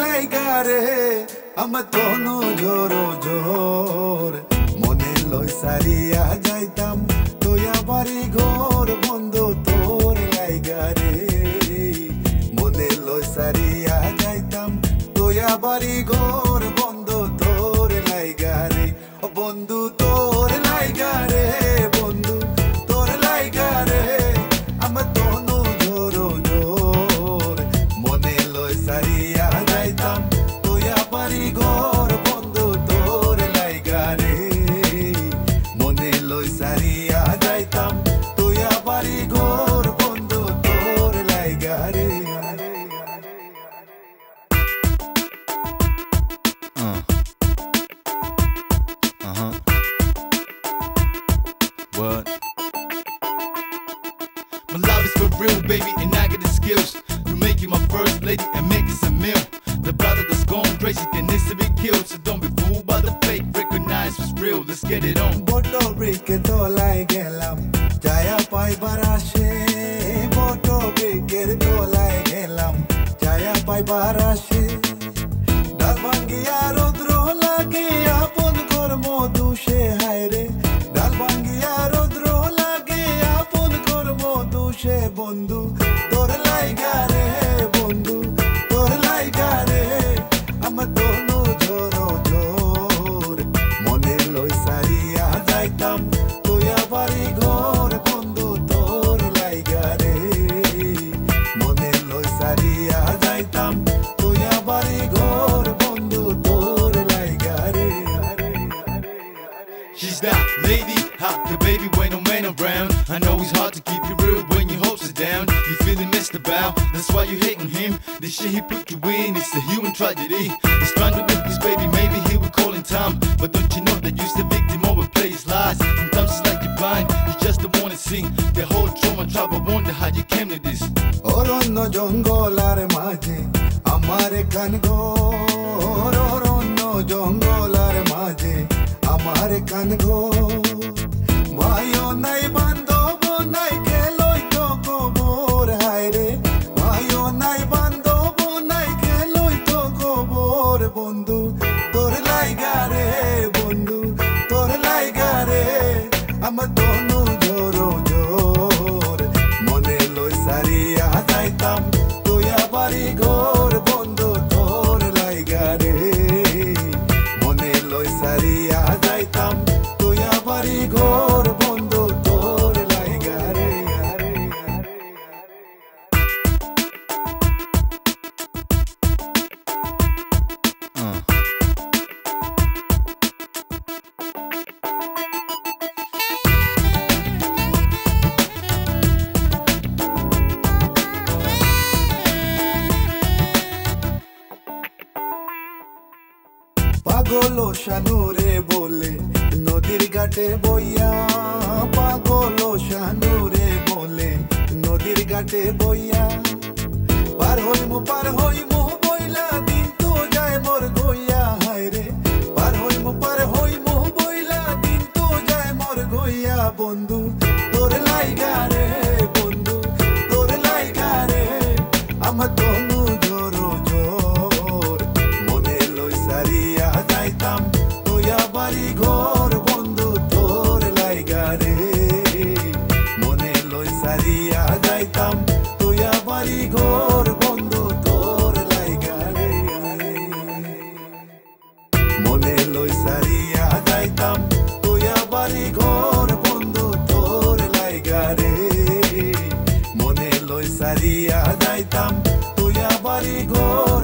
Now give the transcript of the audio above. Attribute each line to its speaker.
Speaker 1: লাইগারে আমার তনু জোরো জোর মনে লই সারিয়া যাইতাম তোয়া বাড়ি ঘর বন্ধু তোর লাইগারে মনে লই সারিয়া যাইতাম তোয়া বাড়ি ঘর বন্ধু তোর লাইগারে বন্ধু তোর লাইগারে বন্ধু তোর লাইগারে আমার তনু জোরো জোর মনে লই সারিয়া যাইতাম তোয়া বাড়ি ঘর বন্ধু তোর লাইগারে মনে লই সারিয়া যাইতাম তোয়া বাড়ি ঘর বন্ধু তোর লাইগারে
Speaker 2: What? My love is for real, baby, and I got the skills to make you my first lady and make this a meal. The brother that's gone crazy can needs to be killed, so don't be fooled by the fake. Recognize what's real. Let's get it on.
Speaker 1: Boto brike tolai gelam, jaya pai barashe. Boto brike tolai gelam, jaya pai barashe. Dal bangiya rodro lage apon kormo dushe haire. Dal bangiya rodro lage apon kormo dushe bondhu. Tor laigare bondhu, tor laigare. Amar tonu joro jor, mone loi saria jaitam. Toya bari ghor bondhu tor laigare. Mone loi saria jaitam. Toya bari ghor bondhu tor laigare.
Speaker 2: She's that lady, hot the baby when no man around. I know it's hard to keep it real when your hopes are down. You feeling messed about, that's why you hating him. The shit he put you in, it's a human tragedy. He's trying to make this baby, maybe he will call in time. But don't you know that you're the victim of a play's lies? Sometimes it's like you're blind, you just don't wanna see the whole trauma. Trouble, wonder how you came to this.
Speaker 1: Oronno jongolar maje amare kan ghor oronno jongolar maje amare kan ghor bhayo nai bandhobo nai keloi to kobor haire bhayo nai bandhobo nai keloi to kobor bondhu tor laigare bondhu tor laigare amar tonu joro jor mone loi saria jaitam toya bari ghor bondhu tor laigare mone loi saria jaitam toya bari ghor bondhu tor laigare পাগল শানুরে বলে নদীর ঘাটে বইয়া পাগল শানুরে বলে নদীর ঘাটে বইয়া পার হইমু বইলা দিন তো যায় মোর গইয়া হায় রে পার হইমু বইলা দিন তো যায় মোর গইয়া বন্ধু তোর লাইগারে বন্ধু তোর লাইগারে আমার তনু জোরো জোর মনে লই সারিয়া যাইতাম তোয়া বাড়ি ঘর বন্ধু তোর লাইগারে মনে লই সারিয়া যাইতাম তোয়া বাড়ি ঘর বন্ধু তোর লাইগারে মনে লই সারিয়া যাইতাম তোয়া বাড়ি ঘর বন্ধু তোর লাইগারে মনে লই সারিয়া যাইতাম তোয়া বাড়ি ঘর